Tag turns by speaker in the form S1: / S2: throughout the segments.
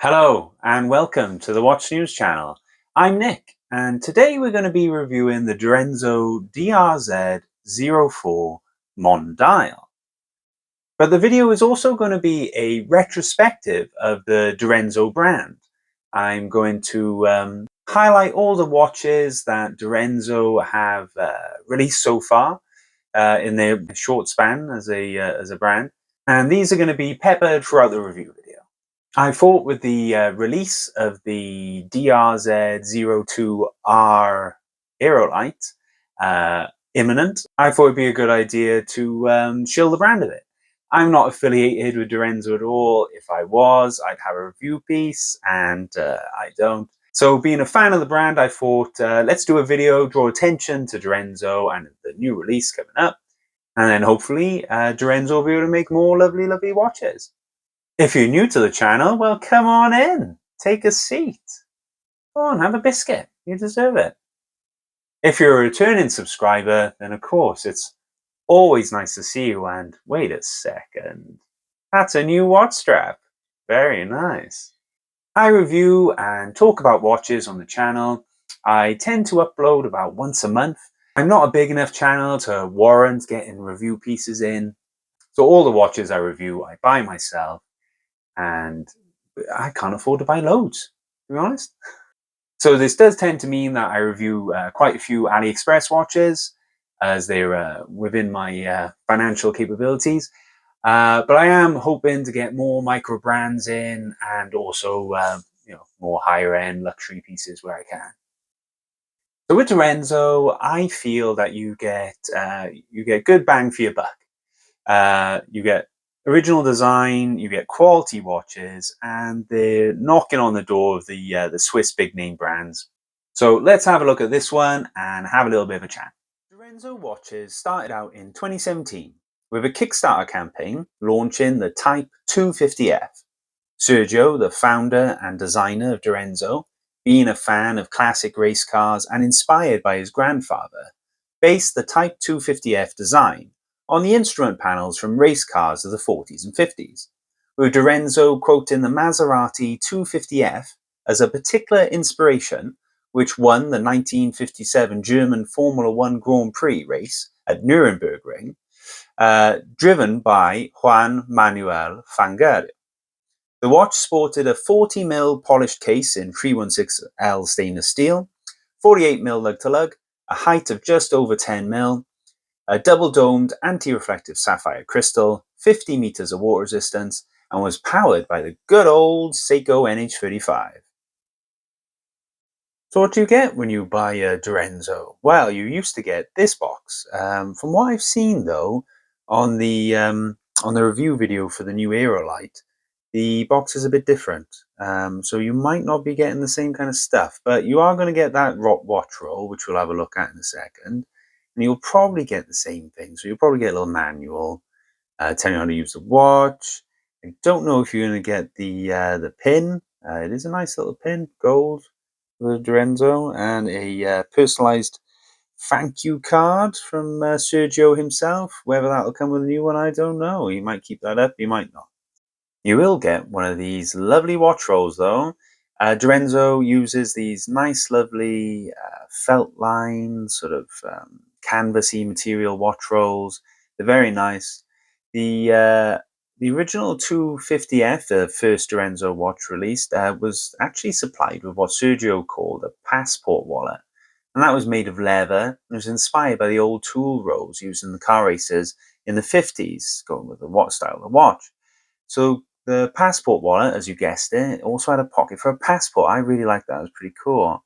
S1: Hello and welcome to the Watch News channel. I'm Nick and today we're going to be reviewing the Direnzo DRZ-04 Mondial. But the video is also going to be a retrospective of the Durenzo brand. I'm going to highlight all the watches that Durenzo have released so far in their short span as a brand. And these are going to be peppered throughout the review video. I thought with the release of the DRZ-02R Aerolite imminent, I thought it'd be a good idea to shill the brand a bit. I'm not affiliated with Durenzo at all. If I was, I'd have a review piece, and I don't. So being a fan of the brand, I thought let's do a video, draw attention to Durenzo and the new release coming up, and then hopefully Durenzo will be able to make more lovely, lovely watches. If you're new to the channel, well, come on in. Take a seat. Go on, have a biscuit. You deserve it. If you're a returning subscriber, then of course, it's always nice to see you. And wait a second. That's a new watch strap. Very nice. I review and talk about watches on the channel. I tend to upload about once a month. I'm not a big enough channel to warrant getting review pieces in. So all the watches I review, I buy myself. And I can't afford to buy loads, to be honest. So this does tend to mean that I review quite a few AliExpress watches, as they're within my financial capabilities. But I am hoping to get more micro brands in, and also more higher end luxury pieces where I can. So with Durenzo, I feel that you get good bang for your buck. You get original design, you get quality watches, and they're knocking on the door of the Swiss big name brands. So let's have a look at this one and have a little bit of a chat. Direnzo watches started out in 2017 with a Kickstarter campaign launching the Type 250F. Sergio, the founder and designer of Direnzo, being a fan of classic race cars and inspired by his grandfather, based the Type 250F design on the instrument panels from race cars of the 40s and 50s, with Direnzo quoting the Maserati 250F as a particular inspiration, which won the 1957 German Formula One Grand Prix race at Nürburgring, driven by Juan Manuel Fangio. The watch sported a 40mm polished case in 316L stainless steel, 48mm lug-to-lug, a height of just over 10mm, a double-domed anti-reflective sapphire crystal, 50 meters of water resistance, and was powered by the good old Seiko NH35. So what do you get when you buy a Durenzo? Well, you used to get this box. From what I've seen, though, on the review video for the new Aerolite, the box is a bit different. So you might not be getting the same kind of stuff, but you are going to get that watch roll, which we'll have a look at in a second. And you'll probably get the same thing. So you'll probably get a little manual telling you how to use the watch. I don't know if you're going to get the pin. It is a nice little pin, gold, with Durenzo, and a personalized thank you card from Sergio himself. Whether that'll come with a new one, I don't know. He might keep that up, he might not. You will get one of these lovely watch rolls, though. Durenzo uses these nice, lovely felt lined, sort of canvasy material watch rolls. They're very nice. The original 250F, the first Durenzo watch released, was actually supplied with what Sergio called a passport wallet. And that was made of leather. It was inspired by the old tool rolls used in the car races in the 50s, going with the watch style of the watch. So the passport wallet, as you guessed it, also had a pocket for a passport. I really liked that. It was pretty cool.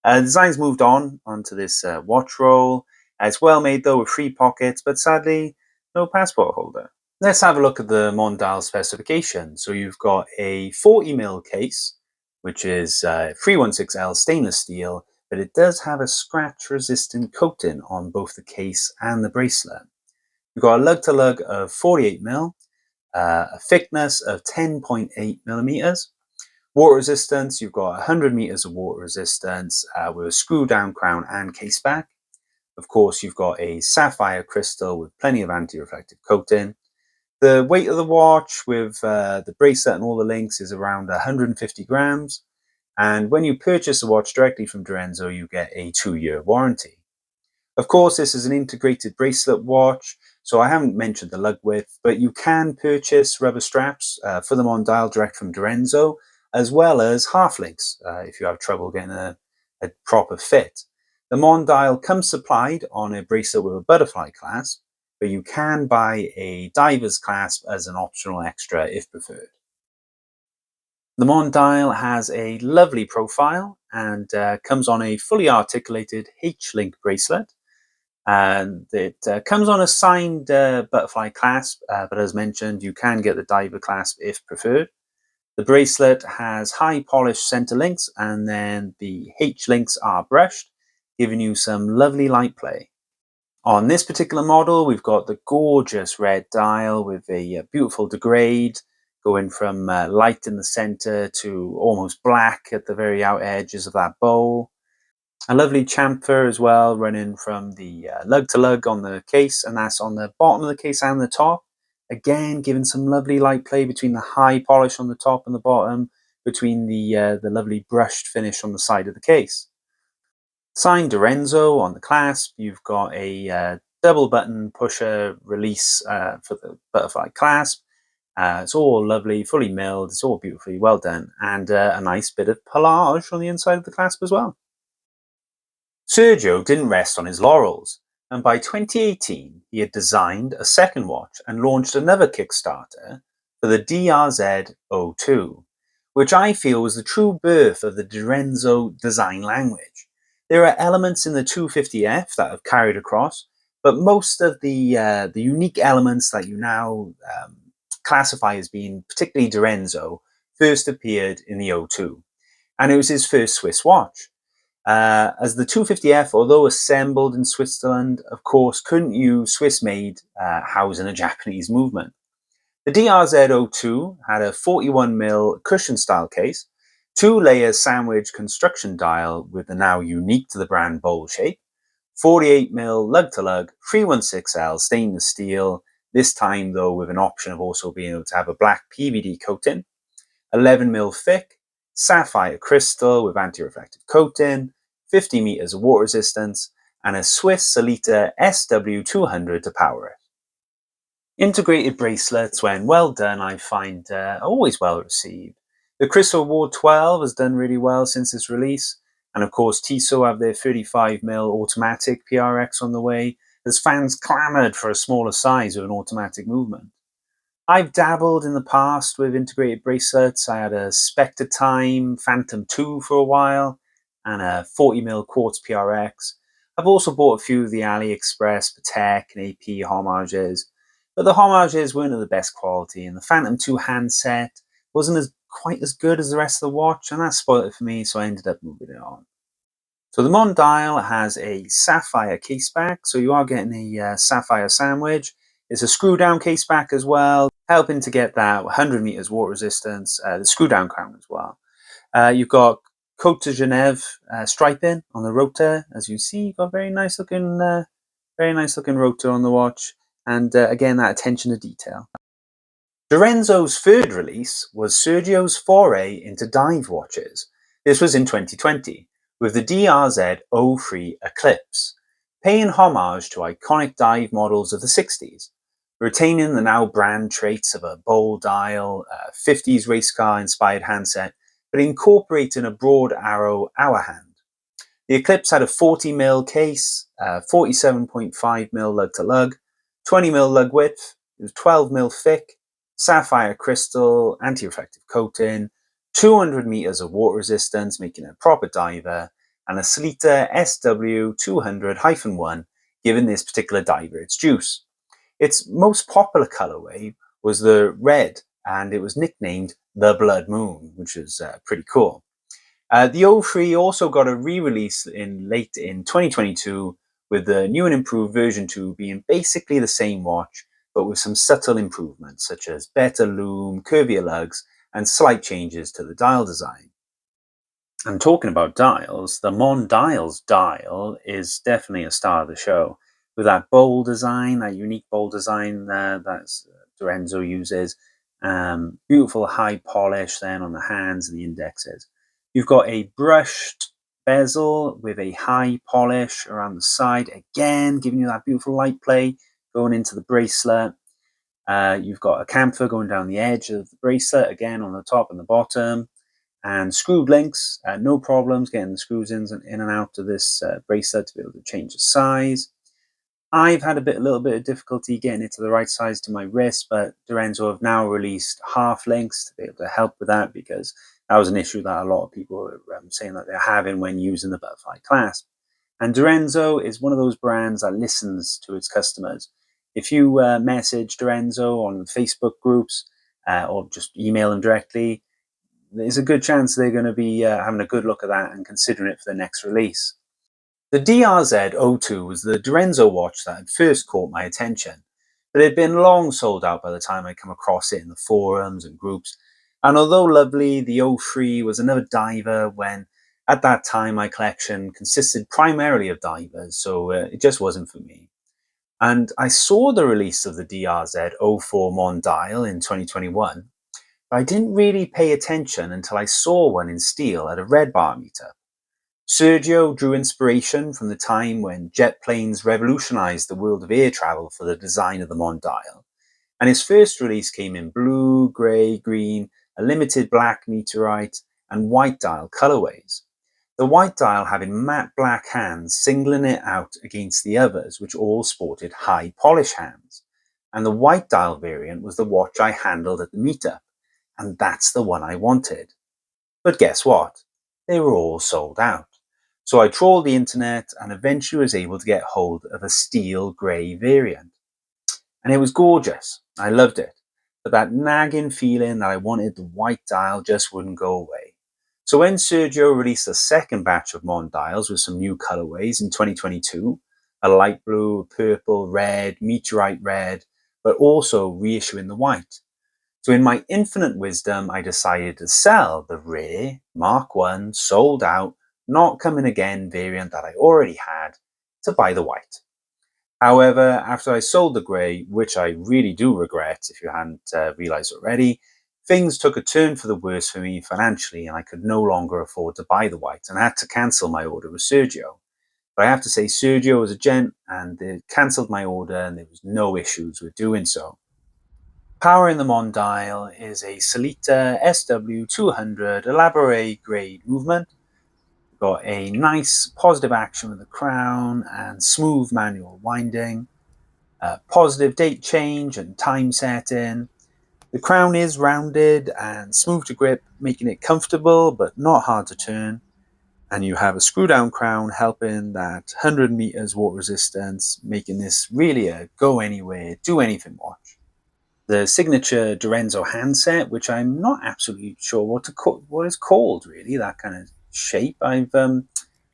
S1: The design's moved on onto this watch roll. It's well made, though, with 3 pockets, but sadly, no passport holder. Let's have a look at the Mondial specification. So you've got a 40mm case, which is 316L stainless steel, but it does have a scratch-resistant coating on both the case and the bracelet. You've got a lug-to-lug of 48mm, a thickness of 10.8 millimeters. Water resistance, you've got 100 meters of water resistance with a screw-down crown and case back. Of course, you've got a sapphire crystal with plenty of anti-reflective coating. The weight of the watch with the bracelet and all the links is around 150 grams. And when you purchase the watch directly from Durenzo, you get a 2-year warranty. Of course, this is an integrated bracelet watch, so I haven't mentioned the lug width, but you can purchase rubber straps for the Mondial direct from Direnzo, as well as half links if you have trouble getting a proper fit. The Mondial comes supplied on a bracelet with a butterfly clasp, but you can buy a diver's clasp as an optional extra if preferred. The Mondial has a lovely profile and comes on a fully articulated H-link bracelet. And it comes on a signed butterfly clasp, but as mentioned, you can get the diver clasp if preferred. The bracelet has high polished center links, and then the H links are brushed, giving you some lovely light play. On this particular model, we've got the gorgeous red dial with a beautiful degrade going from light in the center to almost black at the very out edges of that bowl. A lovely chamfer as well, running from the lug to lug on the case, and that's on the bottom of the case and the top. Again, giving some lovely light play between the high polish on the top and the bottom, between the lovely brushed finish on the side of the case. Signed Direnzo on the clasp. You've got a double button pusher release for the butterfly clasp. It's all lovely, fully milled. It's all beautifully well done, and a nice bit of pelage on the inside of the clasp as well. Sergio didn't rest on his laurels, and by 2018 he had designed a second watch and launched another Kickstarter for the DRZ-02, which I feel was the true birth of the Direnzo design language. There are elements in the 250F that have carried across, but most of the unique elements that you now classify as being particularly Direnzo first appeared in the 02, and it was his first Swiss watch. As the 250F, although assembled in Switzerland, of course, couldn't use Swiss-made housing a Japanese movement. The DRZ-02 had a 41mm cushion-style case, 2-layer sandwich construction dial with the now unique to the brand bowl shape, 48mm lug-to-lug 316L stainless steel, this time though with an option of also being able to have a black PVD coating, 11mm thick, sapphire crystal with anti-reflective coating, 50 meters of water resistance, and a Swiss Solita SW200 to power it. Integrated bracelets, when well done, I find always well received. The Crystal Award 12 has done really well since its release, and of course Tissot have their 35mm automatic PRX on the way, as fans clamoured for a smaller size with an automatic movement. I've dabbled in the past with integrated bracelets. I had a Spectre Time Phantom 2 for a while, and a 40mm quartz PRX. I've also bought a few of the AliExpress, Patek, and AP homages, but the homages weren't of the best quality, and the Phantom 2 handset wasn't quite as good as the rest of the watch, and that spoiled it for me, so I ended up moving it on. So the Mondial has a sapphire caseback, so you are getting a sapphire sandwich. It's a screw-down caseback as well, helping to get that 100 meters water resistance, the screw-down crown as well. You've got Côte de Genève striping on the rotor, as you see. You've got very nice looking rotor on the watch, and again that attention to detail. Direnzo's third release was Sergio's foray into dive watches. This was in 2020 with the DRZ-03 Eclipse, paying homage to iconic dive models of the 60s, retaining the now brand traits of a bowl dial, 50s race car inspired handset, but incorporating a broad arrow hour hand. The Eclipse had a 40mm case, 47.5mm lug to lug, 20mm lug width, it was 12mm thick, sapphire crystal, anti-reflective coating, 200 meters of water resistance, making it a proper diver, and a Solita SW200-1, giving this particular diver its juice. Its most popular colorway was the red, and it was nicknamed the Blood Moon, which is pretty cool. The 03 also got a re-release late in 2022 with the new and improved version 2 being basically the same watch, but with some subtle improvements such as better loom, curvier lugs, and slight changes to the dial design. And talking about dials, the Mondial's dial is definitely a star of the show. With that bowl design, that unique bowl design that's Durenzo uses. Beautiful high polish then on the hands and the indexes. You've got a brushed bezel with a high polish around the side, again giving you that beautiful light play going into the bracelet. You've got a chamfer going down the edge of the bracelet, again on the top and the bottom, and screwed links, no problems getting the screws in and out of this bracelet to be able to change the size. I've had a little bit of difficulty getting it to the right size to my wrist, but Direnzo have now released half links to be able to help with that, because that was an issue that a lot of people were saying that they're having when using the butterfly clasp. And Direnzo is one of those brands that listens to its customers. If you message Direnzo on Facebook groups or just email them directly, there's a good chance they're going to be having a good look at that and considering it for the next release. The DRZ-02 was the Direnzo watch that had first caught my attention, but it had been long sold out by the time I come across it in the forums and groups. And although lovely, the 03 was another diver when at that time my collection consisted primarily of divers, so it just wasn't for me. And I saw the release of the DRZ-04 Mondial in 2021, but I didn't really pay attention until I saw one in steel at a Red Bar meetup. Sergio drew inspiration from the time when jet planes revolutionized the world of air travel for the design of the Mondial, and his first release came in blue, grey, green, a limited black meteorite, and white dial colorways. The white dial having matte black hands singling it out against the others, which all sported high polish hands. And the white dial variant was the watch I handled at the meetup, and that's the one I wanted. But guess what? They were all sold out. So I trawled the internet and eventually was able to get hold of a steel grey variant. And it was gorgeous. I loved it. But that nagging feeling that I wanted the white dial just wouldn't go away. So when Sergio released a second batch of Mondials with some new colorways in 2022, a light blue, purple, red, meteorite red, but also reissuing the white. So in my infinite wisdom, I decided to sell the rare Mark I sold out, not coming again variant that I already had, to buy the white. However, after I sold the grey, which I really do regret if you hadn't realised already, things took a turn for the worse for me financially, and I could no longer afford to buy the white and I had to cancel my order with Sergio. But I have to say, Sergio was a gent and they cancelled my order and there was no issues with doing so. Powering the Mondial is a Solaris SW200 elaborate grade movement. We've got a nice positive action with the crown and smooth manual winding, positive date change and time setting. The crown is rounded and smooth to grip, making it comfortable but not hard to turn. And you have a screw down crown helping that 100 meters water resistance, making this really a go anywhere, do anything watch. The signature Durenzo handset, which I'm not absolutely sure what it's called really, that kind of shape. I've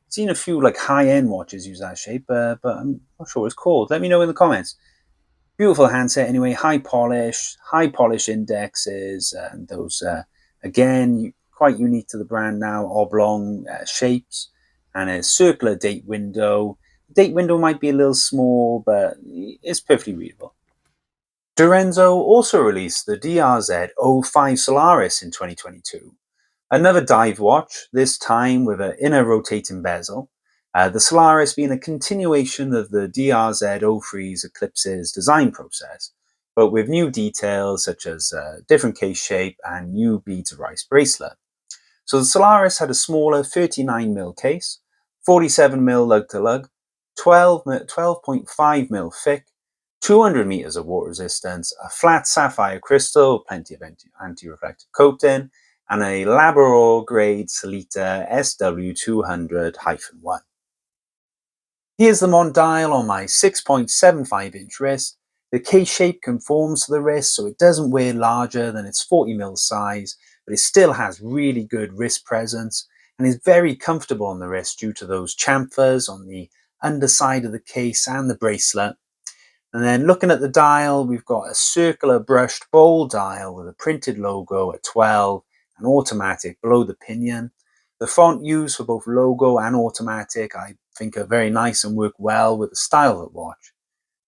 S1: seen a few like high-end watches use that shape, but I'm not sure what it's called. Let me know in the comments. Beautiful handset anyway, high polish indexes, and those again quite unique to the brand now, oblong shapes, and a circular date window. The date window might be a little small, but it's perfectly readable. Durenzo also released the DRZ-05 Solaris in 2022. Another dive watch, this time with an inner rotating bezel. The Solaris being a continuation of the DRZ-03's Eclipse's design process, but with new details such as different case shape and new beads of rice bracelet. So the Solaris had a smaller 39mm case, 47mm lug-to-lug, 12.5mm thick, 200 meters of water resistance, a flat sapphire crystal, plenty of anti-reflective coating, and a Labrador grade Solaris SW200-1. Here's the Mondial on my 6.75-inch wrist. The case shape conforms to the wrist, so it doesn't wear larger than its 40mm size, but it still has really good wrist presence and is very comfortable on the wrist due to those chamfers on the underside of the case and the bracelet. And then looking at the dial, we've got a circular brushed bowl dial with a printed logo at 12 and automatic below the pinion. The font used for both logo and automatic I think are very nice and work well with the style of the watch.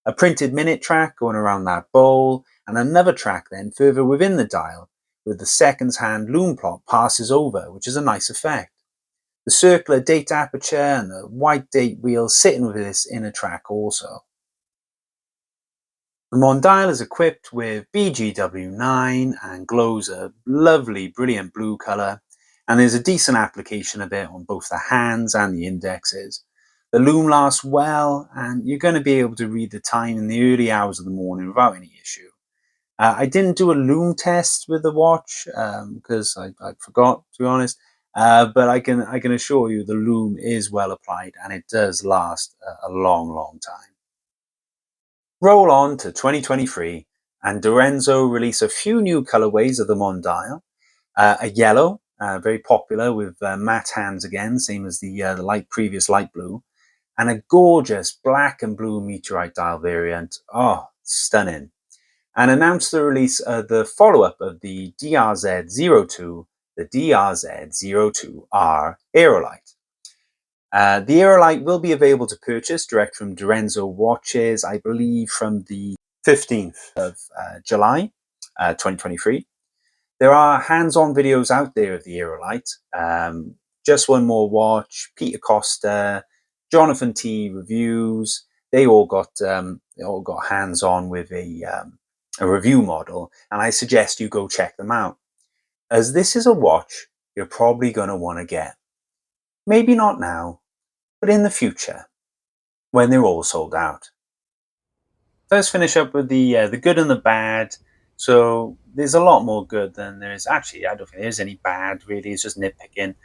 S1: A printed minute track going around that bowl and another track then further within the dial, with the seconds hand lume plot passes over, which is a nice effect. The circular date aperture and the white date wheel sitting with this inner track also. The Mondial is equipped with BGW9 and glows a lovely, brilliant blue colour, and there's a decent application of it on both the hands and the indexes. The lume lasts well, and you're going to be able to read the time in the early hours of the morning without any issue. I didn't do a lume test with the watch because I forgot, to be honest, but I can assure you the lume is well applied and it does last a long, long time. Roll on to 2023, and Durenzo released a few new colorways of the Mondial. A yellow, very popular with matte hands again, same as the previous light blue, and a gorgeous black and blue meteorite dial variant. Oh, stunning. And announced the release of the follow-up of the DRZ-02, the DRZ-02R Aerolite. The Areolite will be available to purchase direct from Direnzo watches, I believe from the 15th of July 2023. There are hands-on videos out there of the Areolite. JustOneMoreWatch, Peter Kosta, Jonathan T reviews. They all got hands-on with a review model, and I suggest you go check them out, as this is a watch you're probably going to want to get. Maybe not now, but in the future, when they're all sold out. Let's finish up with the good and the bad. So there's a lot more good than there is. Actually, I don't think there's any bad, really. It's just nitpicking.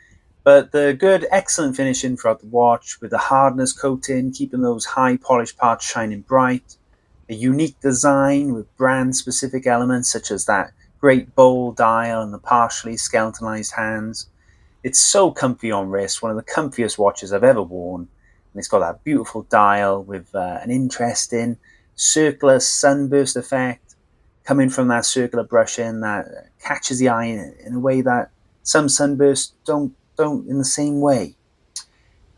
S1: But the good, excellent finishing throughout the watch, with the hardness coating, keeping those high polished parts shining bright. A unique design with brand-specific elements, such as that great bowl dial and the partially skeletonized hands. It's so comfy on wrist, one of the comfiest watches I've ever worn. And it's got that beautiful dial with an interesting circular sunburst effect coming from that circular brushing that catches the eye in a way that some sunbursts don't in the same way.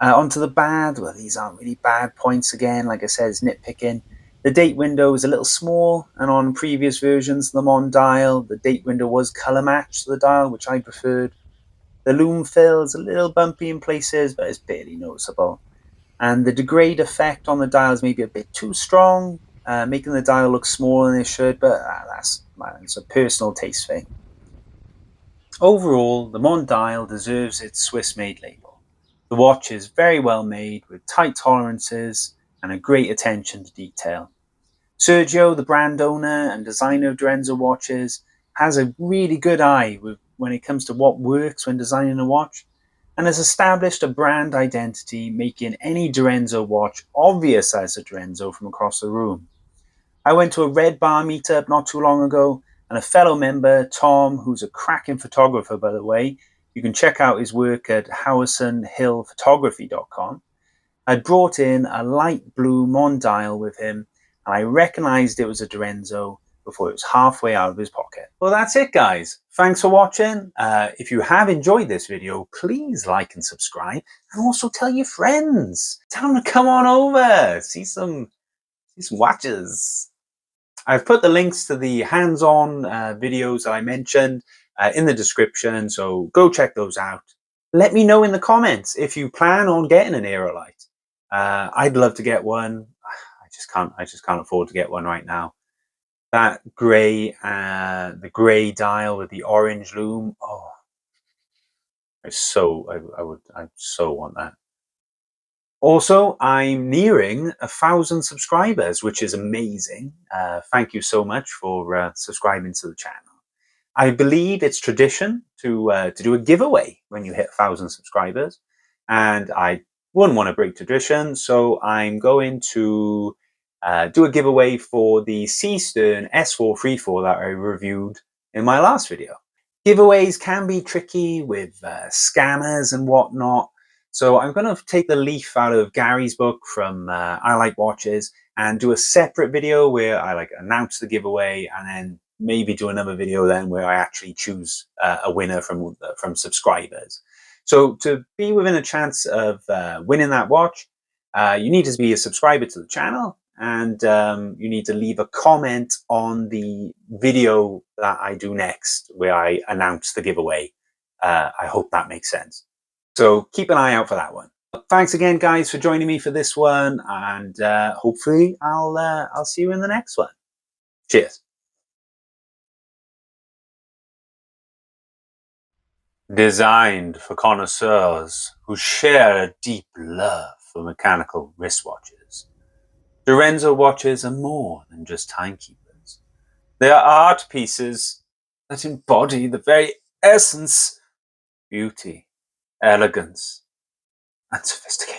S1: Onto the bad, well, these aren't really bad points again. Like I said, it's nitpicking. The date window is a little small, and on previous versions of the Mondial, the date window was color matched to the dial, which I preferred. The lume fill is a little bumpy in places, but it's barely noticeable. And the degrade effect on the dial is maybe a bit too strong, making the dial look smaller than it should, but it's a personal taste thing. Overall, the Mondial deserves its Swiss-made label. The watch is very well made, with tight tolerances and a great attention to detail. Sergio, the brand owner and designer of Direnzo watches, has a really good eye when it comes to what works when designing a watch, and has established a brand identity, making any Direnzo watch obvious as a Direnzo from across the room. I went to a Red Bar meetup not too long ago, and a fellow member, Tom, who's a cracking photographer, by the way, you can check out his work at howersonhillphotography.com, had brought in a light blue Mondial with him, and I recognized it was a Durenzo before it was halfway out of his pocket. Well, that's it, guys. Thanks for watching. If you have enjoyed this video, please like and subscribe, and also tell your friends. Tell them to come on over, see some watches. I've put the links to the hands-on videos that I mentioned in the description, so go check those out. Let me know in the comments if you plan on getting an Aerolite. I'd love to get one. I just can't afford to get one right now. That grey, the grey dial with the orange lume. Oh, I so want that. Also, I'm nearing 1,000 subscribers, which is amazing. Thank you so much for subscribing to the channel. I believe it's tradition to do a giveaway when you hit 1,000 subscribers, and I wouldn't want to break tradition, so I'm going to do a giveaway for the Seestern S434 that I reviewed in my last video. Giveaways can be tricky with scammers and whatnot, so I'm going to take the leaf out of Gary's book from I Like Watches and do a separate video where I announce the giveaway, and then maybe do another video then where I actually choose a winner from subscribers. So to be within a chance of winning that watch, you need to be a subscriber to the channel, and you need to leave a comment on the video that I do next, where I announce the giveaway. I hope that makes sense. So keep an eye out for that one. Thanks again, guys, for joining me for this one, and hopefully I'll see you in the next one. Cheers. Designed for connoisseurs who share a deep love for mechanical wristwatches, Durenzo watches are more than just timekeepers. They are art pieces that embody the very essence, beauty, elegance, and sophistication